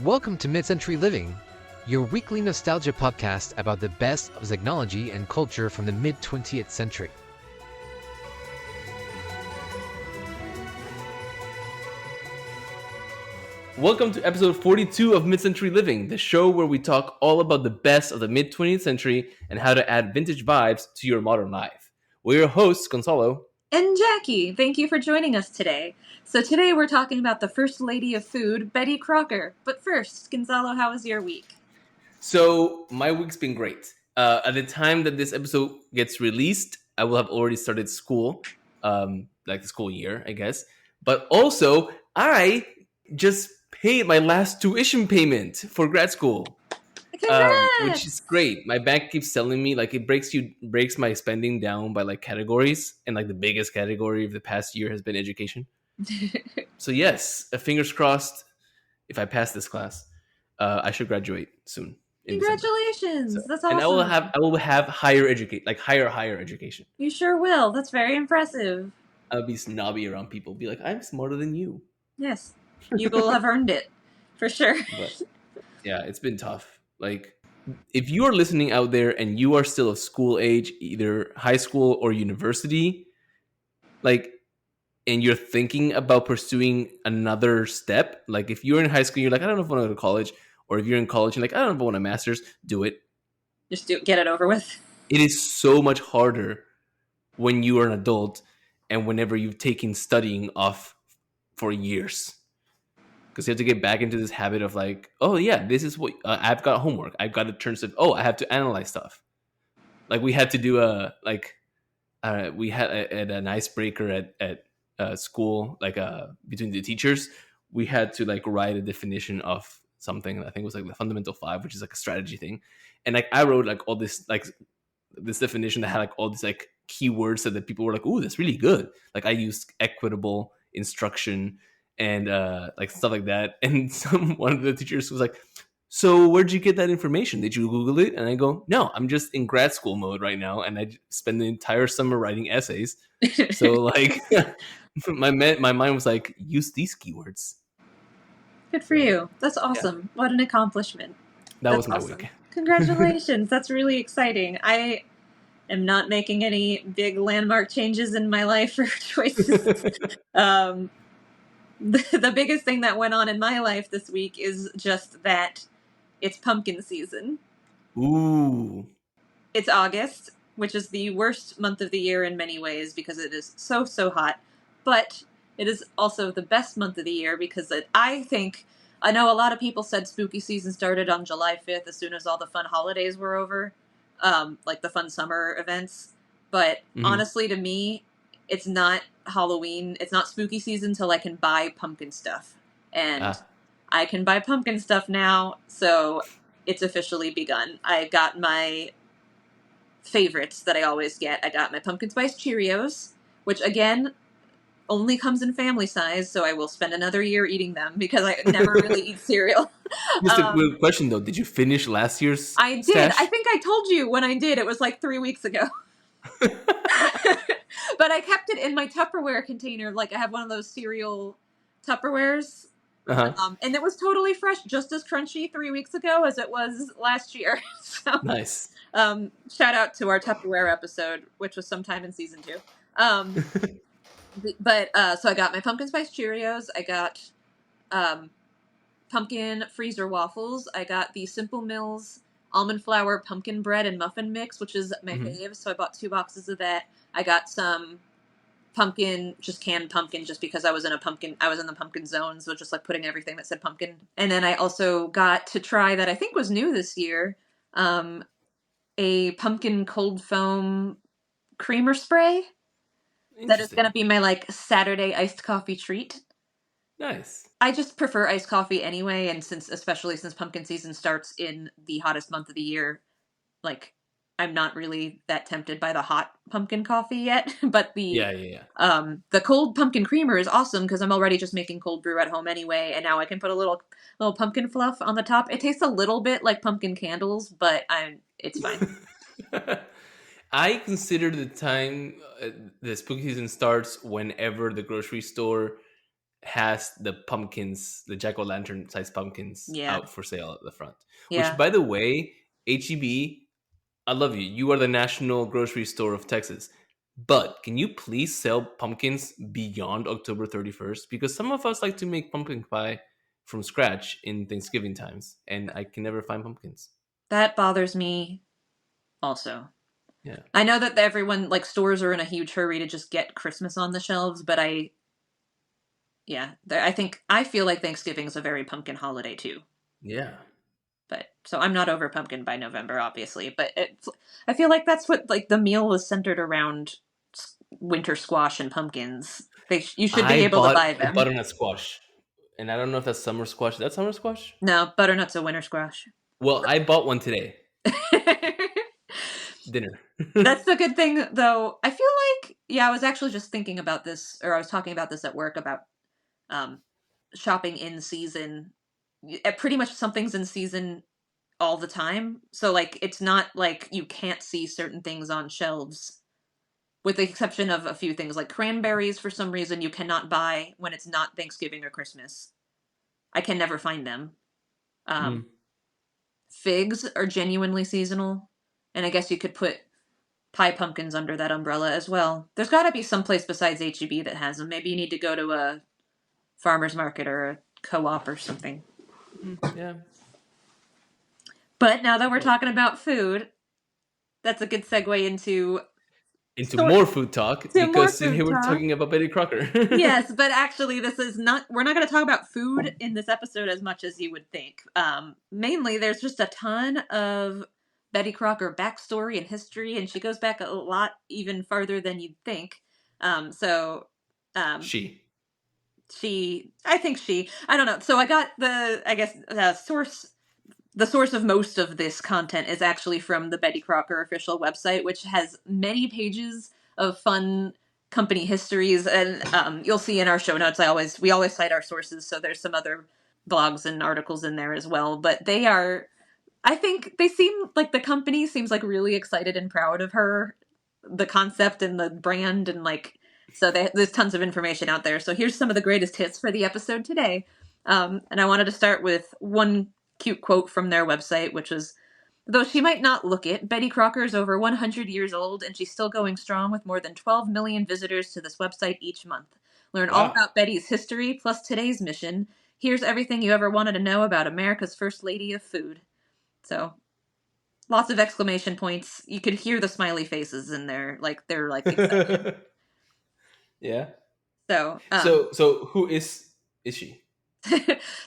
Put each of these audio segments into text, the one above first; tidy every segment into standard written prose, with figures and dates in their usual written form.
Welcome to Mid-Century Living, your weekly nostalgia podcast about the best of technology and culture from the mid-20th century. Welcome to episode 42 of Mid-Century Living, the show where we talk all about the best of the mid-20th century and how to add vintage vibes to your modern life. We're your hosts, Gonzalo. And Jackie, thank you for joining us today. So today we're talking about the First Lady of Food, Betty Crocker. But first, Gonzalo, how was your week? So my week's been great. At the time that this episode gets released, I will have already started school, like the school year, I guess. But also, I just paid my last tuition payment for grad school. Which is great. My bank keeps telling me like it breaks my spending down by like categories, and like the biggest category of the past year has been education. So yes, fingers crossed. If I pass this class, I should graduate soon. Congratulations! So, that's awesome. And I will have higher education. You sure will. That's very impressive. I'll be snobby around people. Be like, I'm smarter than you. Yes, you will have earned it for sure. But, yeah, it's been tough. Like, if you are listening out there and you are still of school age, either high school or university, like, and you're thinking about pursuing another step, like if you're in high school, you're like, I don't know if I want to go to college, or if you're in college, you're like, I don't know if I want a master's, do it. Just get it over with. It is so much harder when you are an adult and whenever you've taken studying off for years. Because you have to get back into this habit of like, oh yeah, this is what I've got homework. I've got to turn stuff. Oh, I have to analyze stuff. Like we had to do we had an icebreaker at school, like between the teachers. We had to like write a definition of something. I think it was like the Fundamental 5, which is like a strategy thing. And like I wrote like all this like this definition that had like all these like keywords so that people were like, ooh, that's really good. Like I used equitable instruction and like stuff like that. And one of the teachers was like, so where'd you get that information? Did you Google it? And I go, no, I'm just in grad school mode right now. And I spend the entire summer writing essays. So like my mind was like, use these keywords. Good for you. That's awesome. Yeah. What an accomplishment. That's was my awesome. Week. Congratulations. That's really exciting. I am not making any big landmark changes in my life or choices. The biggest thing that went on in my life this week is just that it's pumpkin season. Ooh. It's August, which is the worst month of the year in many ways because it is so hot. But it is also the best month of the year because I know a lot of people said spooky season started on July 5th as soon as all the fun holidays were over, like the fun summer events. But honestly, to me, it's not Halloween. It's not spooky season till I can buy pumpkin stuff. And I can buy pumpkin stuff now, so it's officially begun. I got my favorites that I always get. I got my pumpkin spice Cheerios, which again only comes in family size, so I will spend another year eating them because I never really eat cereal. Just a quick question though, did you finish last year's I did. Stash? I think I told you when I did. It was like 3 weeks ago. But I kept it in my Tupperware container. Like I have one of those cereal Tupperwares. And it was totally fresh, just as crunchy 3 weeks ago as it was last year. So, nice. Shout out to our Tupperware episode, which was sometime in season 2. So I got my pumpkin spice Cheerios. I got pumpkin freezer waffles. I got the Simple Mills almond flour pumpkin bread and muffin mix, which is my fave. So I bought 2 boxes of that. I got some pumpkin, just canned pumpkin, just because I was in the pumpkin zone. So just like putting everything that said pumpkin. And then I also got to try that I think was new this year, a pumpkin cold foam creamer spray. That is going to be my like Saturday iced coffee treat. Nice. I just prefer iced coffee anyway, and especially since pumpkin season starts in the hottest month of the year, like I'm not really that tempted by the hot pumpkin coffee yet. But the cold pumpkin creamer is awesome because I'm already just making cold brew at home anyway, and now I can put a little pumpkin fluff on the top. It tastes a little bit like pumpkin candles, but it's fine. I consider the time the spooky season starts whenever the grocery store has the pumpkins, the jack-o'-lantern sized pumpkins Yeah. out for sale at the front. Yeah. Which, by the way, HEB, I love you. You are the national grocery store of Texas. But can you please sell pumpkins beyond October 31st? Because some of us like to make pumpkin pie from scratch in Thanksgiving times, and I can never find pumpkins. That bothers me also. Yeah. I know that everyone, like, stores are in a huge hurry to just get Christmas on the shelves, but I feel like Thanksgiving is a very pumpkin holiday too. Yeah. But so I'm not over pumpkin by November, obviously. But I feel like that's what, like, the meal was centered around winter squash and pumpkins. You should be I able to bought buy a them. butternut squash, and I don't know if that's summer squash. Is that summer squash? No, butternut's a winter squash. Well, I bought one today. Dinner. That's the good thing, though. I feel like, I was actually just thinking about this, or I was talking about this at work about um, shopping in season. Pretty much something's in season all the time. So, like, it's not like you can't see certain things on shelves, with the exception of a few things like cranberries. For some reason, you cannot buy when it's not Thanksgiving or Christmas. I can never find them. Figs are genuinely seasonal, and I guess you could put pie pumpkins under that umbrella as well. There's got to be some place besides HEB that has them. Maybe you need to go to a farmer's market or a co-op or something. Yeah. But now that we're talking about food, that's a good segue into more food talk, because food here we're talk. talking about Betty Crocker. Yes, but actually we're not going to talk about food in this episode as much as you would think. Mainly there's just a ton of Betty Crocker backstory and history, and she goes back a lot, even farther than you'd think. I don't know. So I got the source of most of this content is actually from the Betty Crocker official website, which has many pages of fun company histories, and you'll see in our show notes, we always cite our sources, so there's some other blogs and articles in there as well. But I think they seem like the company seems like really excited and proud of her, the concept and the brand, and so there's tons of information out there. So here's some of the greatest hits for the episode today. And I wanted to start with one cute quote from their website, which is, "Though she might not look it, Betty Crocker is over 100 years old, and she's still going strong with more than 12 million visitors to this website each month. Learn all about Betty's history, plus today's mission. Here's everything you ever wanted to know about America's First Lady of Food." So, lots of exclamation points. You could hear the smiley faces in there, they're excited. Yeah. So who is she?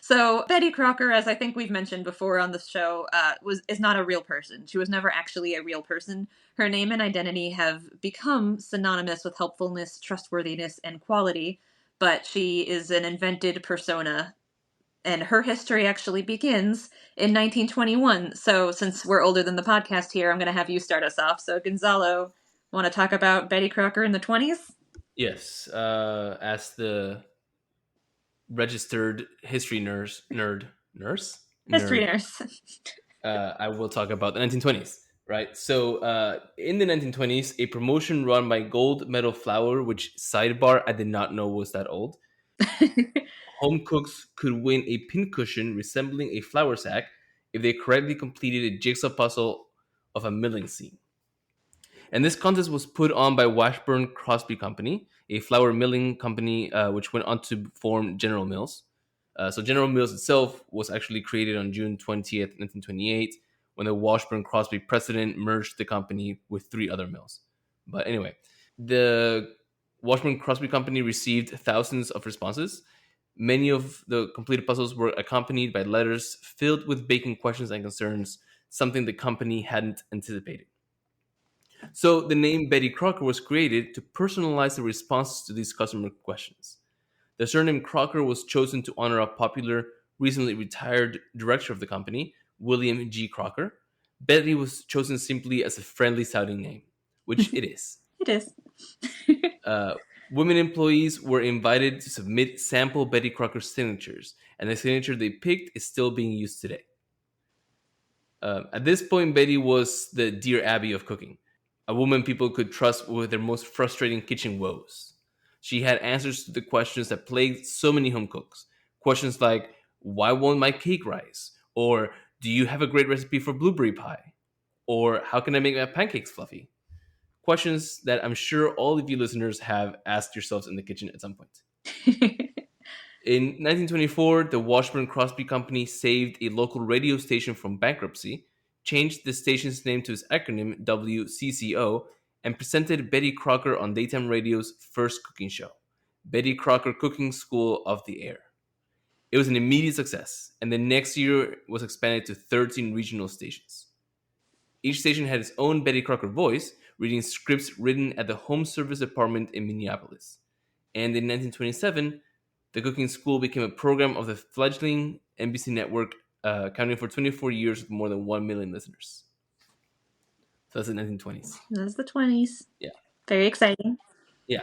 So Betty Crocker, as I think we've mentioned before on the show, is not a real person. She was never actually a real person. Her name and identity have become synonymous with helpfulness, trustworthiness, and quality, but she is an invented persona, and her history actually begins in 1921. So since we're older than the podcast here, I'm going to have you start us off. So Gonzalo, want to talk about Betty Crocker in the 20s? Yes, as the registered history nurse. History nurse. I will talk about the 1920s, right? So in the 1920s, a promotion run by Gold Medal Flour, which, sidebar, I did not know was that old. Home cooks could win a pincushion resembling a flour sack if they correctly completed a jigsaw puzzle of a milling scene. And this contest was put on by Washburn Crosby Company, a flour milling company which went on to form General Mills. So General Mills itself was actually created on June 20th, 1928, when the Washburn Crosby president merged the company with 3 other mills. But anyway, the Washburn Crosby Company received thousands of responses. Many of the completed puzzles were accompanied by letters filled with baking questions and concerns, something the company hadn't anticipated. So the name Betty Crocker was created to personalize the responses to these customer questions. The surname Crocker was chosen to honor a popular, recently retired director of the company, William G. Crocker. Betty was chosen simply as a friendly sounding name, which it is. It is. Women employees were invited to submit sample Betty Crocker signatures, and the signature they picked is still being used today. At this point, Betty was the Dear Abby of cooking, a woman people could trust with their most frustrating kitchen woes. She had answers to the questions that plagued so many home cooks. Questions like, why won't my cake rise? Or, do you have a great recipe for blueberry pie? Or, how can I make my pancakes fluffy? Questions that I'm sure all of you listeners have asked yourselves in the kitchen at some point. In 1924, the Washburn Crosby Company saved a local radio station from bankruptcy, changed the station's name to its acronym WCCO, and presented Betty Crocker on daytime radio's first cooking show, Betty Crocker Cooking School of the Air. It was an immediate success, and the next year was expanded to 13 regional stations. Each station had its own Betty Crocker voice, reading scripts written at the Home Service Department in Minneapolis. And in 1927, the cooking school became a program of the fledgling NBC network, counting for 24 years with more than 1 million listeners. So that's the 1920s. That's the 20s. Yeah. Very exciting. Yeah.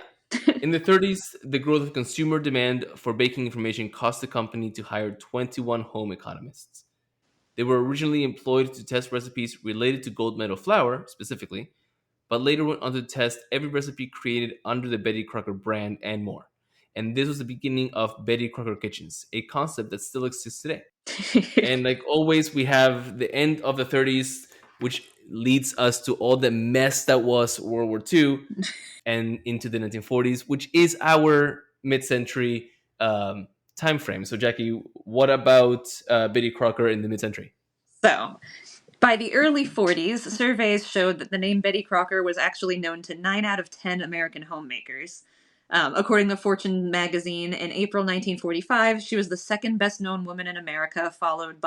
In the 30s, the growth of consumer demand for baking information caused the company to hire 21 home economists. They were originally employed to test recipes related to gold medal flour, specifically, but later went on to test every recipe created under the Betty Crocker brand and more. And this was the beginning of Betty Crocker Kitchens, a concept that still exists today. And like always, we have the end of the 30s, which leads us to all the mess that was World War II and into the 1940s, which is our mid-century time frame. So, Jackie, what about Betty Crocker in the mid-century? So, by the early 40s, surveys showed that the name Betty Crocker was actually known to 9 out of 10 American homemakers. According to Fortune magazine, in April 1945, she was the second best-known woman in America, following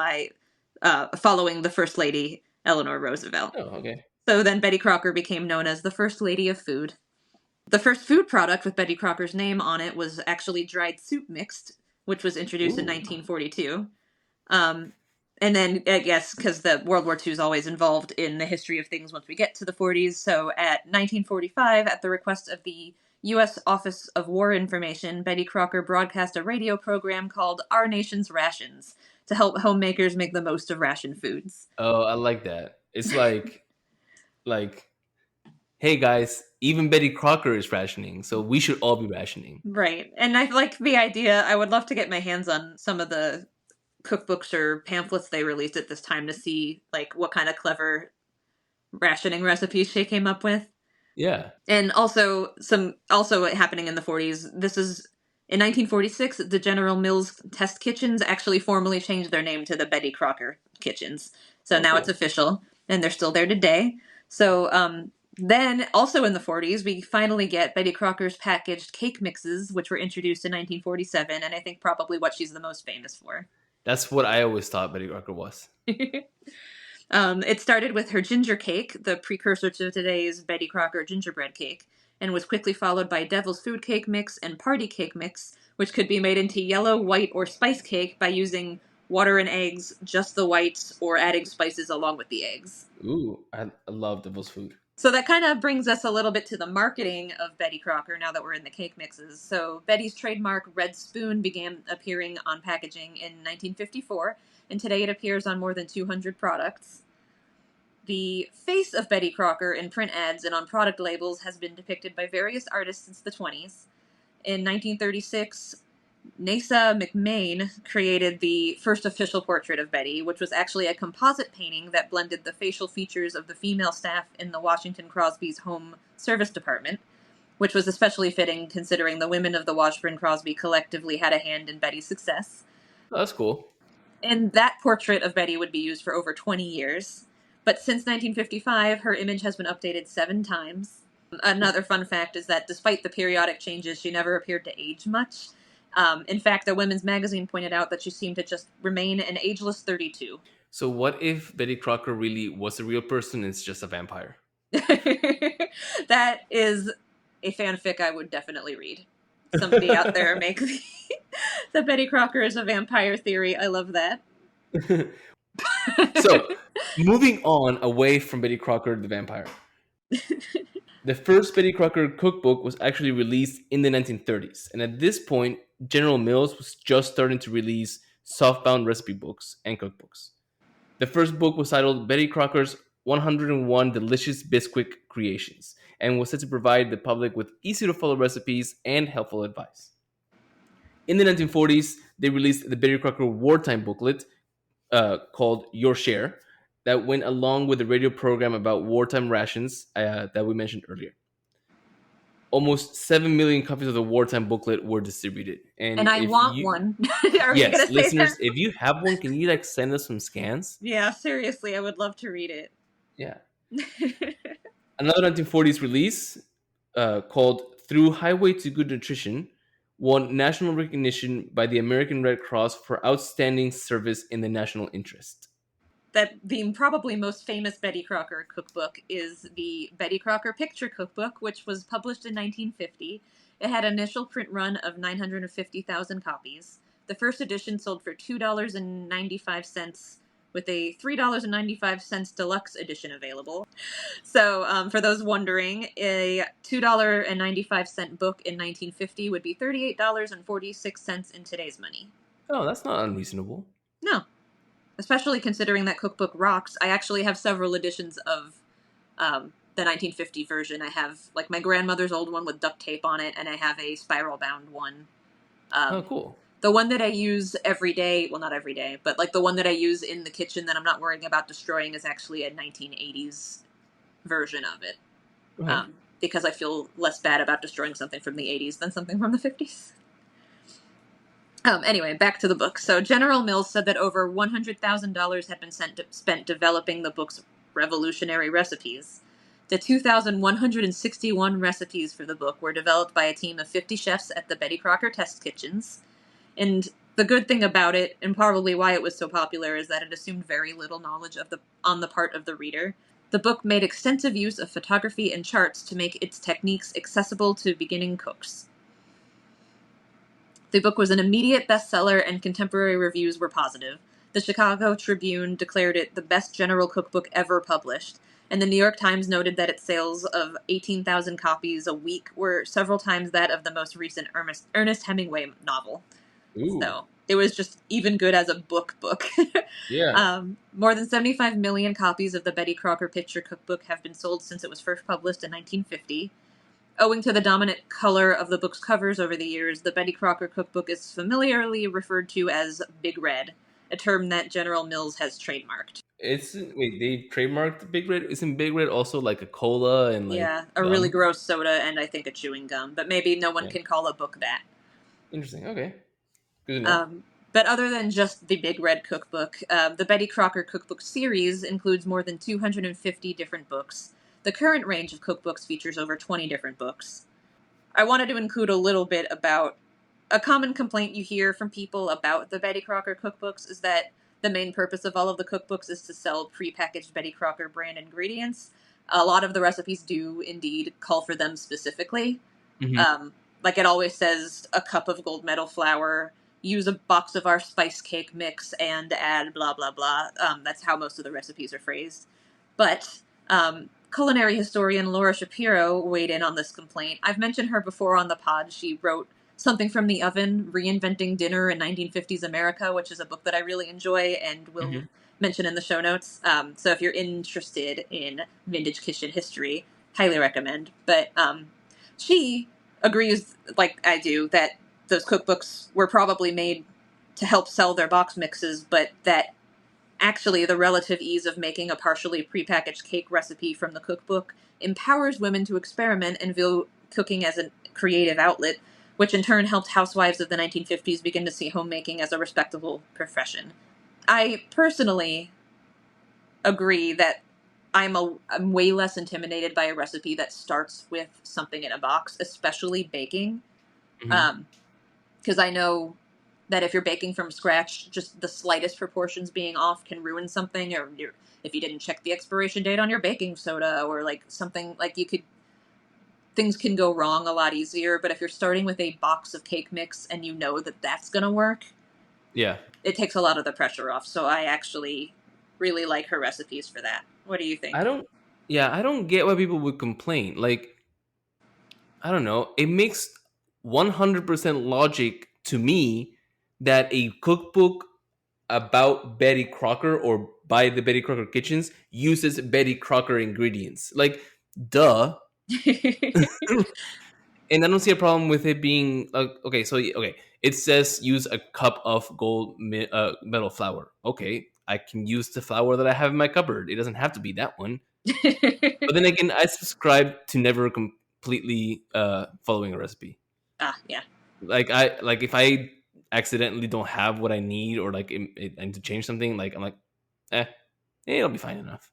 the First Lady, Eleanor Roosevelt. Oh, okay. So then Betty Crocker became known as the First Lady of Food. The first food product with Betty Crocker's name on it was actually dried soup mixed, which was introduced in 1942. And then, I guess, because the World War II is always involved in the history of things once we get to the 40s, so at 1945, at the request of the U.S. Office of War Information, Betty Crocker broadcast a radio program called Our Nation's Rations to help homemakers make the most of ration foods. Oh, I like that. It's like, hey guys, even Betty Crocker is rationing, so we should all be rationing. Right. And I like the idea. I would love to get my hands on some of the cookbooks or pamphlets they released at this time to see like what kind of clever rationing recipes she came up with. Yeah. And also happening in the 40s. This is in 1946, the General Mills test kitchens actually formally changed their name to the Betty Crocker kitchens. So now it's official, and they're still there today. So then, also in the 40s, we finally get Betty Crocker's packaged cake mixes, which were introduced in 1947, and I think probably what she's the most famous for. That's what I always thought Betty Crocker was. It started with her ginger cake, the precursor to today's Betty Crocker gingerbread cake, and was quickly followed by Devil's Food Cake Mix and Party Cake Mix, which could be made into yellow, white, or spice cake by using water and eggs, just the whites, or adding spices along with the eggs. Ooh, I love Devil's Food. So that kind of brings us a little bit to the marketing of Betty Crocker now that we're in the cake mixes. So Betty's trademark red spoon began appearing on packaging in 1954, and today it appears on more than 200 products. The face of Betty Crocker in print ads and on product labels has been depicted by various artists since the 20s. In 1936, Nasa McMain created the first official portrait of Betty, which was actually a composite painting that blended the facial features of the female staff in the Washington Crosby's Home Service Department, which was especially fitting considering the women of the Washburn Crosby collectively had a hand in Betty's success. Oh, that's cool. And that portrait of Betty would be used for over 20 years. But since 1955, her image has been updated 7 times. Another fun fact is that despite the periodic changes, she never appeared to age much. In fact, the Women's Magazine pointed out that she seemed to just remain an ageless 32. So what if Betty Crocker really was a real person and it's just a vampire? That is a fanfic I would definitely read. Somebody out there make the Betty Crocker is a vampire theory. I love that. So, moving on away from Betty Crocker the vampire. The first Betty Crocker cookbook was actually released in the 1930s, and at this point, General Mills was just starting to release softbound recipe books and cookbooks. The first book was titled Betty Crocker's 101 delicious Bisquick creations and was set to provide the public with easy to follow recipes and helpful advice. In the 1940s, they released the Betty Crocker wartime booklet called Your Share that went along with the radio program about wartime rations that we mentioned earlier. Almost 7 million copies of the wartime booklet were distributed. And I if want you, one. Are you yes, gonna say listeners, that? if you have one, can you like send us some scans? Yeah, seriously, I would love to read it. Yeah. Another 1940s release called Through Highway to Good Nutrition won national recognition by the American Red Cross for outstanding service in the national interest. That the probably most famous Betty Crocker cookbook is the Betty Crocker Picture Cookbook, which was published in 1950. It had an initial print run of 950,000 copies. The first edition sold for $2.95 with a $3.95 deluxe edition available. So, for those wondering, a $2.95 book in 1950 would be $38.46 in today's money. Oh, that's not unreasonable. No. Especially considering that cookbook rocks. I actually have several editions of the 1950 version. I have like my grandmother's old one with duct tape on it, and I have a spiral bound one. Oh, cool. The one that I use every day, well, not every day, but like the one that I use in the kitchen that I'm not worrying about destroying is actually a 1980s version of it. Because I feel less bad about destroying something from the 80s than something from the 50s. Anyway, back to the book. So General Mills said that over $100,000 had been spent developing the book's revolutionary recipes. The 2,161 recipes for the book were developed by a team of 50 chefs at the Betty Crocker test kitchens. And the good thing about it, and probably why it was so popular, is that it assumed very little knowledge on the part of the reader. The book made extensive use of photography and charts to make its techniques accessible to beginning cooks. The book was an immediate bestseller, and contemporary reviews were positive. The Chicago Tribune declared it the best general cookbook ever published, and the New York Times noted that its sales of 18,000 copies a week were several times that of the most recent Ernest Hemingway novel. Ooh. So it was just even good as a book. Yeah. More than 75 million copies of the Betty Crocker Picture Cookbook have been sold since it was first published in 1950. Owing to the dominant color of the book's covers over the years, the Betty Crocker Cookbook is familiarly referred to as Big Red, a term that General Mills has trademarked. They trademarked Big Red? Isn't Big Red also like a cola and like a gum? really gross soda and I think a chewing gum, but maybe no one can call a book that. Interesting. Okay. Good to know. But other than just the Big Red Cookbook, the Betty Crocker Cookbook series includes more than 250 different books. The current range of cookbooks features over 20 different books. I wanted to include a little bit about a common complaint you hear from people about the Betty Crocker cookbooks is that the main purpose of all of the cookbooks is to sell prepackaged Betty Crocker brand ingredients. A lot of the recipes do indeed call for them specifically. Mm-hmm. Like it always says a cup of gold medal flour, use a box of our spice cake mix, and add blah, blah, blah. That's how most of the recipes are phrased. But culinary historian Laura Shapiro weighed in on this complaint. I've mentioned her before on the pod. She wrote Something from the Oven, Reinventing Dinner in 1950s America, which is a book that I really enjoy and will mention in the show notes. So if you're interested in vintage kitchen history, highly recommend. But she agrees, like I do, that those cookbooks were probably made to help sell their box mixes, but that actually the relative ease of making a partially prepackaged cake recipe from the cookbook empowers women to experiment and view cooking as a creative outlet, which in turn helped housewives of the 1950s begin to see homemaking as a respectable profession. I personally agree that I'm way less intimidated by a recipe that starts with something in a box, especially baking. Because I know that if you're baking from scratch, just the slightest proportions being off can ruin something, or if you didn't check the expiration date on your baking soda, or like something like things can go wrong a lot easier. But if you're starting with a box of cake mix and you know that that's going to work, it takes a lot of the pressure off. So I actually really like her recipes for that. What do you think? I don't get why people would complain. Like, I don't know. It makes 100% logic to me that a cookbook about Betty Crocker or buy the Betty Crocker kitchens uses Betty Crocker ingredients. Like, duh. And I don't see a problem with it being okay. So okay, it says use a cup of metal flour. Okay, I can use the flour that I have in my cupboard. It doesn't have to be that one. But then again, I subscribe to never completely following a recipe. Yeah. Like if I accidentally don't have what I need, or like I need to change something, like I'm like, it'll be fine enough.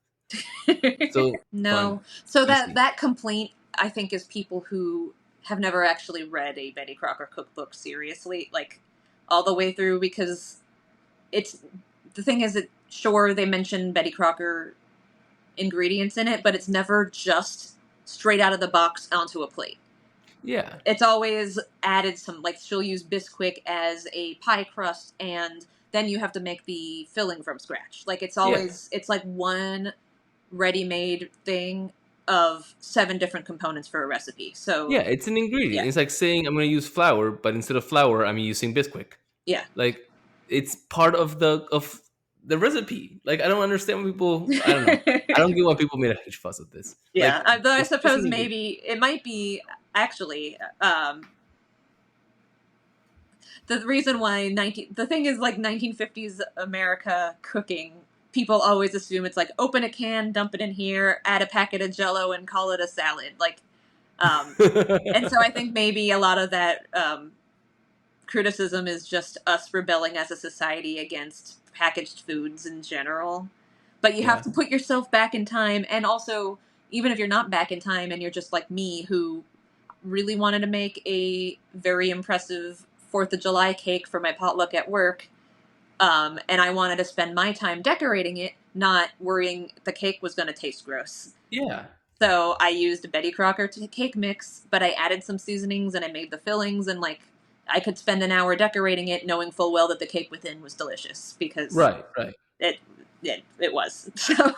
So no. fun, So easy. that complaint, I think, is people who have never actually read a Betty Crocker cookbook seriously, like all the way through, because it's the thing is that sure they mention Betty Crocker ingredients in it, but it's never just straight out of the box onto a plate. Yeah. It's always added some, like she'll use Bisquick as a pie crust, and then you have to make the filling from scratch. Like it's always, it's like one ready-made thing of 7 different components for a recipe. So yeah, it's an ingredient. yeah. It's like saying I'm going to use flour, but instead of flour, I'm using Bisquick. Yeah. Like it's part of the recipe. Like I don't understand when people. I don't know. I don't get why people made a huge fuss of this. Yeah, Like, though I it's just suppose an ingredient. maybe it might be actually the reason why the thing is like 1950s America cooking. People always assume it's like open a can, dump it in here, add a packet of Jello, and call it a salad. Like, and so I think maybe a lot of that criticism is just us rebelling as a society against packaged foods in general. But you have to put yourself back in time, and also, even if you're not back in time and you're just like me, who really wanted to make a very impressive 4th of July cake for my potluck at work, and I wanted to spend my time decorating it, not worrying the cake was going to taste gross. Yeah. So I used a Betty Crocker cake mix, but I added some seasonings and I made the fillings, and like I could spend an hour decorating it, knowing full well that the cake within was delicious because Right. it was. So,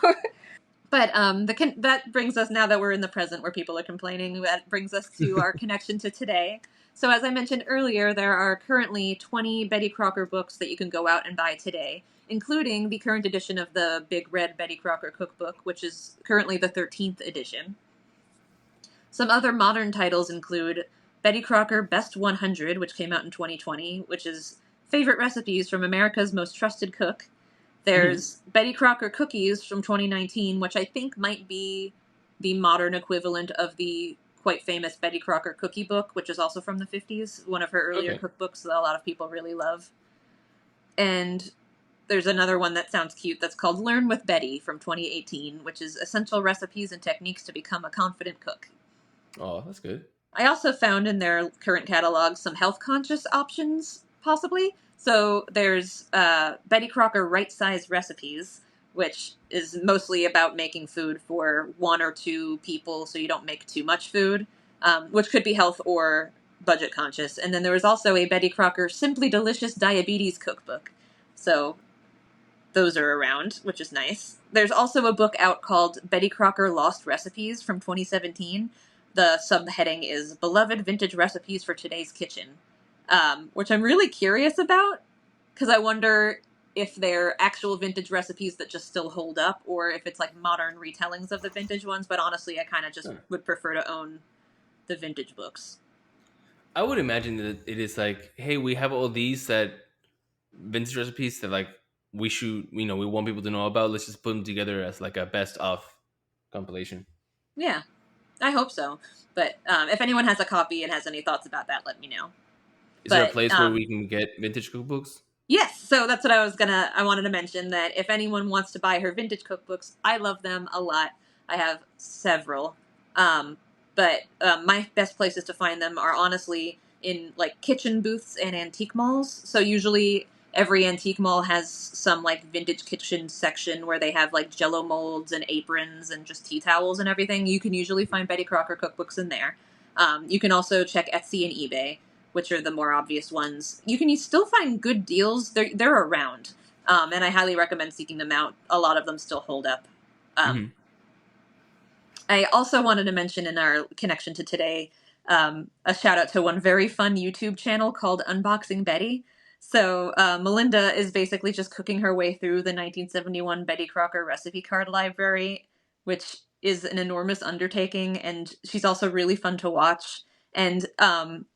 but that brings us, now that we're in the present where people are complaining, that brings us to our connection to today. So as I mentioned earlier, there are currently 20 Betty Crocker books that you can go out and buy today, including the current edition of the Big Red Betty Crocker Cookbook, which is currently the 13th edition. Some other modern titles include Betty Crocker Best 100, which came out in 2020, which is favorite recipes from America's most trusted cook. There's Betty Crocker Cookies from 2019, which I think might be the modern equivalent of the quite famous Betty Crocker Cookie Book, which is also from the 50s, one of her earlier cookbooks that a lot of people really love. And there's another one that sounds cute that's called Learn with Betty from 2018, which is essential recipes and techniques to become a confident cook. Oh, that's good. I also found in their current catalog some health-conscious options, possibly. So there's Betty Crocker Right Size Recipes, which is mostly about making food for 1 or 2 people so you don't make too much food, which could be health or budget conscious. And then there was also a Betty Crocker Simply Delicious Diabetes Cookbook. So those are around, which is nice. There's also a book out called Betty Crocker Lost Recipes from 2017. The subheading is Beloved Vintage Recipes for Today's Kitchen, which I'm really curious about, because I wonder if they're actual vintage recipes that just still hold up, or if it's like modern retellings of the vintage ones. But honestly, I kind of just would prefer to own the vintage books. I would imagine that it is like, hey, we have all these that vintage recipes that like we want people to know about. Let's just put them together as like a best of compilation. Yeah, I hope so. But if anyone has a copy and has any thoughts about that, let me know. Is there a place where we can get vintage cookbooks? Yes, so that's what I wanted to mention, that if anyone wants to buy her vintage cookbooks, I love them a lot. I have several. But my best places to find them are honestly in like kitchen booths and antique malls. So usually every antique mall has some like vintage kitchen section where they have like Jello molds and aprons and just tea towels and everything. You can usually find Betty Crocker cookbooks in there. You can also check Etsy and eBay, which are the more obvious ones. You can still find good deals. They're around. And I highly recommend seeking them out. A lot of them still hold up. I also wanted to mention in our connection to today, a shout out to one very fun YouTube channel called Unboxing Betty. So Melinda is basically just cooking her way through the 1971 Betty Crocker recipe card library, which is an enormous undertaking, and she's also really fun to watch. And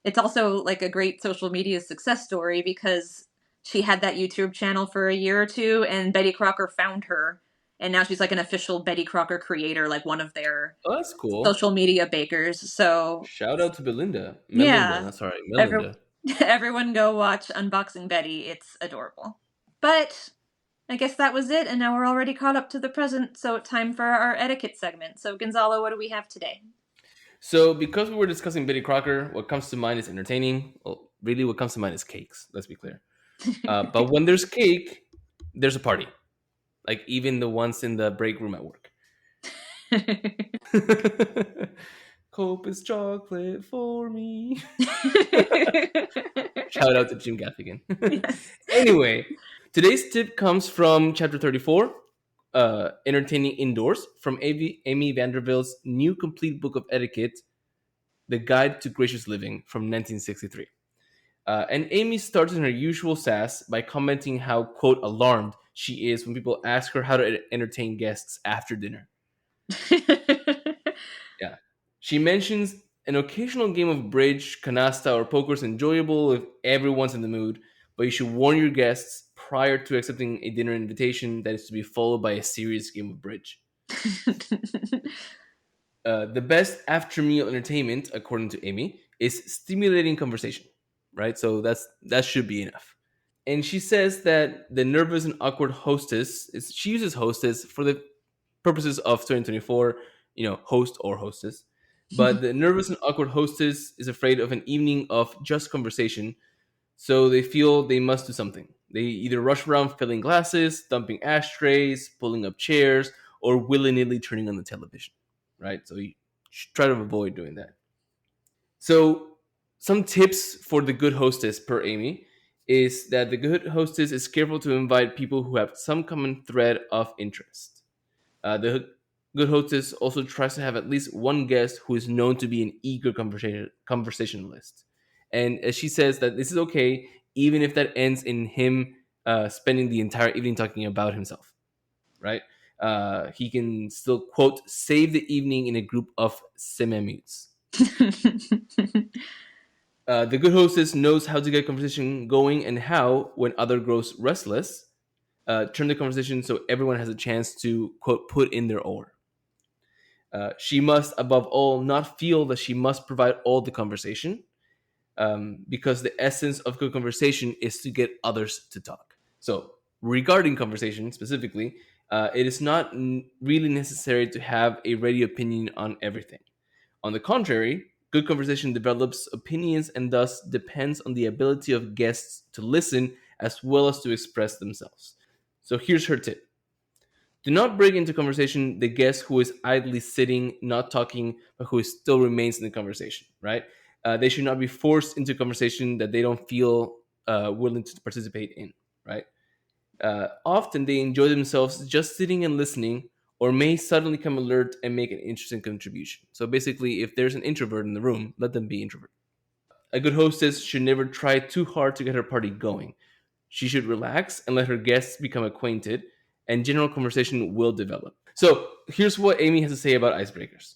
it's also like a great social media success story because she had that YouTube channel for a year or two, and Betty Crocker found her, and now she's like an official Betty Crocker creator, like one of their Oh, that's cool. social media bakers. So Shout out to Belinda. yeah, Melinda. Sorry, every, Melinda. everyone go watch Unboxing Betty. It's adorable. But I guess that was it, and now we're already caught up to the present, so time for our etiquette segment. So Gonzalo, what do we have today? So, because we were discussing Betty Crocker, what comes to mind is entertaining. Well, really, what comes to mind is cakes. Let's be clear. But when there's cake, there's a party. Like even the ones in the break room at work. Cope is chocolate for me. Shout out to Jim Gaffigan. Yes. Anyway, today's tip comes from chapter 34, Entertaining Indoors, from Amy Vanderbilt's new complete book of etiquette, The Guide to Gracious Living, from 1963. And Amy starts in her usual sass by commenting how, quote, alarmed she is when people ask her how to entertain guests after dinner. Yeah. She mentions an occasional game of bridge, canasta, or poker is enjoyable if everyone's in the mood, but you should warn your guests prior to accepting a dinner invitation that is to be followed by a serious game of bridge. The best after meal entertainment, according to Amy, is stimulating conversation, right? So that should be enough. And she says that the nervous and awkward hostess she uses hostess for the purposes of 2024, host or hostess. But the nervous and awkward hostess is afraid of an evening of just conversation, so they feel they must do something. They either rush around filling glasses, dumping ashtrays, pulling up chairs, or willy-nilly turning on the television, right? So you should try to avoid doing that. So some tips for the good hostess, per Amy, is that the good hostess is careful to invite people who have some common thread of interest. The good hostess also tries to have at least one guest who is known to be an eager conversationalist. And she says that this is okay, even if that ends in him spending the entire evening talking about himself, right? He can still, quote, save the evening in a group of semi-mutes. The good hostess knows how to get conversation going and how, when other grows restless, turn the conversation so everyone has a chance to, quote, put in their oar. She must, above all, not feel that she must provide all the conversation, because the essence of good conversation is to get others to talk. So, regarding conversation specifically, it is not really necessary to have a ready opinion on everything. On the contrary, good conversation develops opinions and thus depends on the ability of guests to listen as well as to express themselves. So here's her tip. Do not bring into conversation the guest who is idly sitting, not talking, but who still remains in the conversation, right? They should not be forced into a conversation that they don't feel willing to participate in, right? Often they enjoy themselves just sitting and listening, or may suddenly come alert and make an interesting contribution. So basically, if there's an introvert in the room, let them be introvert. A good hostess should never try too hard to get her party going. She should relax and let her guests become acquainted, and general conversation will develop. So here's what Amy has to say about icebreakers.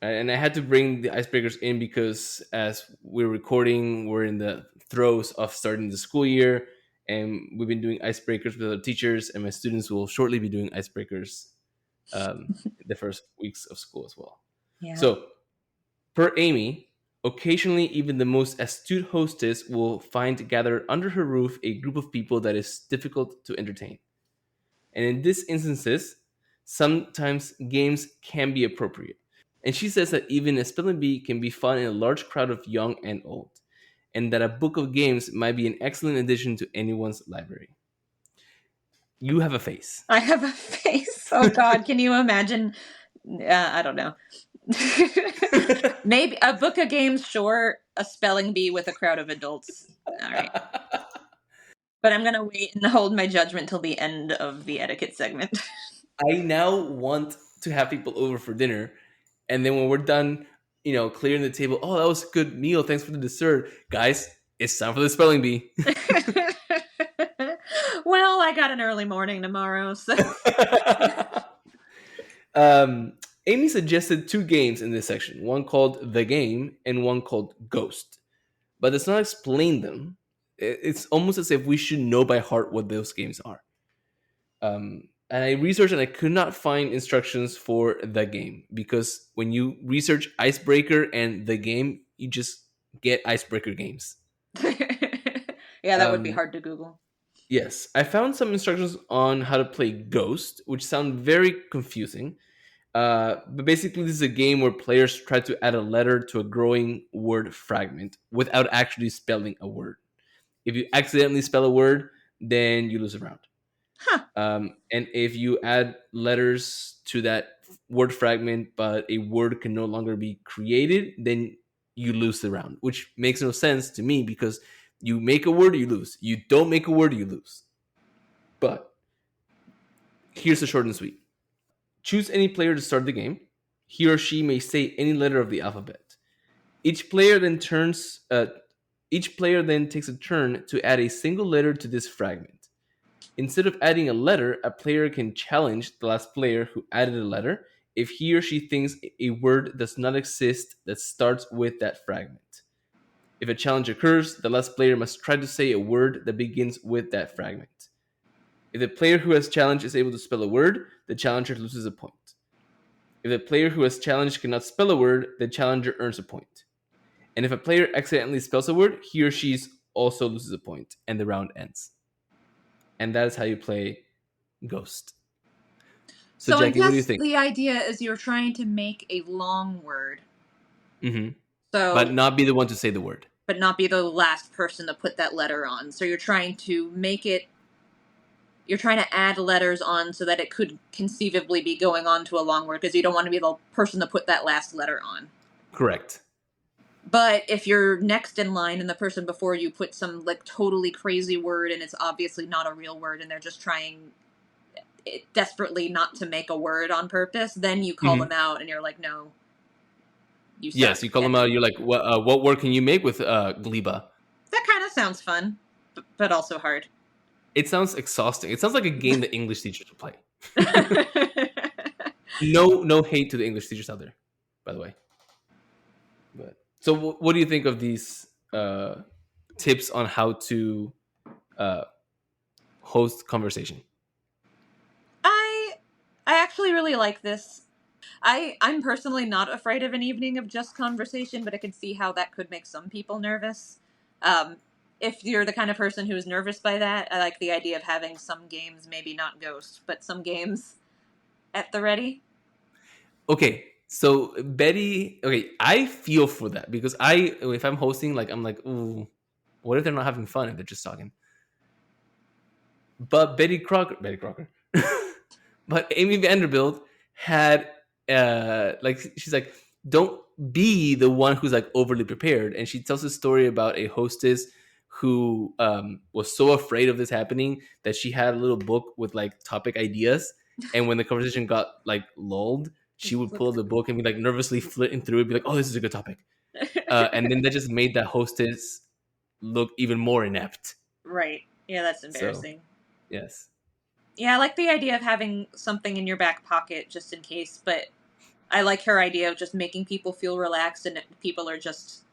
And I had to bring the icebreakers in because as we're recording, we're in the throes of starting the school year, and we've been doing icebreakers with our teachers, and my students will shortly be doing icebreakers the first weeks of school as well. Yeah. So, per Amy, occasionally even the most astute hostess will find gathered under her roof a group of people that is difficult to entertain. And in these instances, sometimes games can be appropriate. And she says that even a spelling bee can be fun in a large crowd of young and old, and that a book of games might be an excellent addition to anyone's library. You have a face. I have a face. Oh God, can you imagine? I don't know. Maybe a book of games, sure. A spelling bee with a crowd of adults. All right. But I'm going to wait and hold my judgment till the end of the etiquette segment. I now want to have people over for dinner, and then when we're done, clearing the table, oh, that was a good meal, thanks for the dessert. Guys, It's time for the spelling bee. Well, I got an early morning tomorrow, so Amy suggested 2 games in this section, one called The Game and one called Ghost, but does not explain them. It's almost as if we should know by heart what those games are. And I researched and I could not find instructions for The Game, because when you research Icebreaker and The Game, you just get Icebreaker games. yeah, that would be hard to Google. Yes, I found some instructions on how to play Ghost, which sound very confusing. But basically, this is a game where players try to add a letter to a growing word fragment without actually spelling a word. If you accidentally spell a word, then you lose a round. Huh. And if you add letters to that word fragment, but a word can no longer be created, then you lose the round, which makes no sense to me, because you make a word, you lose. You don't make a word, you lose. But here's the short and sweet. Choose any player to start the game. He or she may say any letter of the alphabet. Each player then takes a turn to add a single letter to this fragment. Instead of adding a letter, a player can challenge the last player who added a letter if he or she thinks a word does not exist that starts with that fragment. If a challenge occurs, the last player must try to say a word that begins with that fragment. If the player who has challenged is able to spell a word, the challenger loses a point. If the player who has challenged cannot spell a word, the challenger earns a point. And if a player accidentally spells a word, he or she also loses a point, and the round ends. And that is how you play Ghost. So Jackie, what do you think? The idea is you're trying to make a long word. Mm-hmm. So, but not be the one to say the word. But not be the last person to put that letter on. So you're trying to make it... You're trying to add letters on so that it could conceivably be going on to a long word, because you don't want to be the person to put that last letter on. Correct. But if you're next in line and the person before you put some like totally crazy word and it's obviously not a real word and they're just trying desperately not to make a word on purpose, then you call them out and you're like, no. Yes, you call them out. You're like, what word can you make with gleba? That kind of sounds fun, but also hard. It sounds exhausting. It sounds like a game that English teachers would play. No hate to the English teachers out there, by the way. But so, what do you think of these tips on how to host conversation? I actually really like this. I'm personally not afraid of an evening of just conversation, but I can see how that could make some people nervous. If you're the kind of person who's nervous by that, I like the idea of having some games, maybe not Ghost, but some games at the ready. Okay, so Betty, I feel for that, because if I'm hosting, like, I'm like, ooh, what if they're not having fun if they're just talking? But Betty Crocker, but Amy Vanderbilt had, she's like, don't be the one who's like overly prepared. And she tells a story about a hostess who was so afraid of this happening that she had a little book with like topic ideas. And when the conversation got like lulled, she would pull the book and be like nervously flitting through it, be like, oh, this is a good topic. And then that just made that hostess look even more inept. Right. Yeah, that's embarrassing. So, yes. Yeah, I like the idea of having something in your back pocket just in case, but I like her idea of just making people feel relaxed and people are just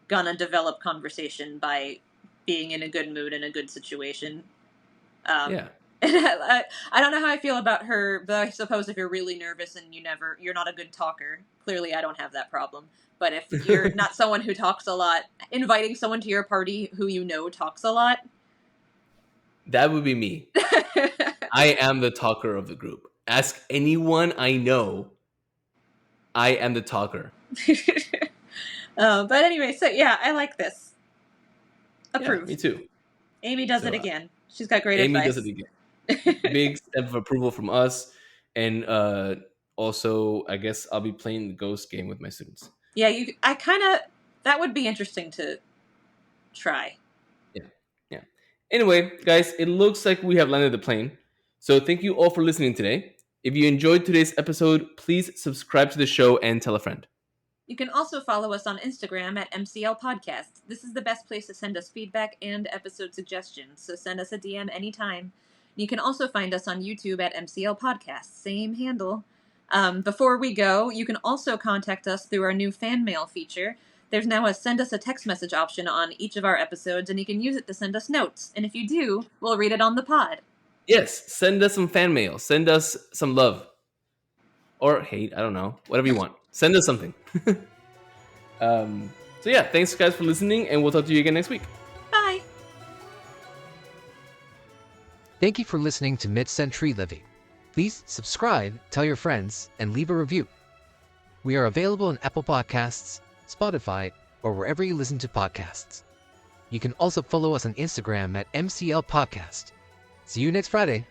gonna develop conversation by being in a good mood and a good situation. Yeah. I don't know how I feel about her, but I suppose if you're really nervous and you're not a good talker, clearly I don't have that problem. But if you're not someone who talks a lot, inviting someone to your party who you know talks a lot. That would be me. I am the talker of the group. Ask anyone I know. I am the talker. But anyway, so yeah, I like this. Approved. Yeah, me too. Amy does it again. She's got great advice. Amy does it again. Big step of approval from us. And also, I guess I'll be playing the Ghost game with my students. Yeah, that would be interesting to try. Yeah. Anyway, guys, it looks like we have landed the plane. So thank you all for listening today. If you enjoyed today's episode, please subscribe to the show and tell a friend. You can also follow us on Instagram at MCL Podcast. This is the best place to send us feedback and episode suggestions, so send us a DM anytime. You can also find us on YouTube at MCL Podcast, same handle. Before we go, you can also contact us through our new fan mail feature. There's now a send us a text message option on each of our episodes, and you can use it to send us notes. And if you do, we'll read it on the pod. Yes, send us some fan mail. Send us some love. Or hate, I don't know. Whatever you want. Send us something. So yeah, thanks guys for listening, and we'll talk to you again next week. Bye! Thank you for listening to Mid-Century Living. Please subscribe, tell your friends, and leave a review. We are available on Apple Podcasts, Spotify, or wherever you listen to podcasts. You can also follow us on Instagram at MCL Podcast. See you next Friday.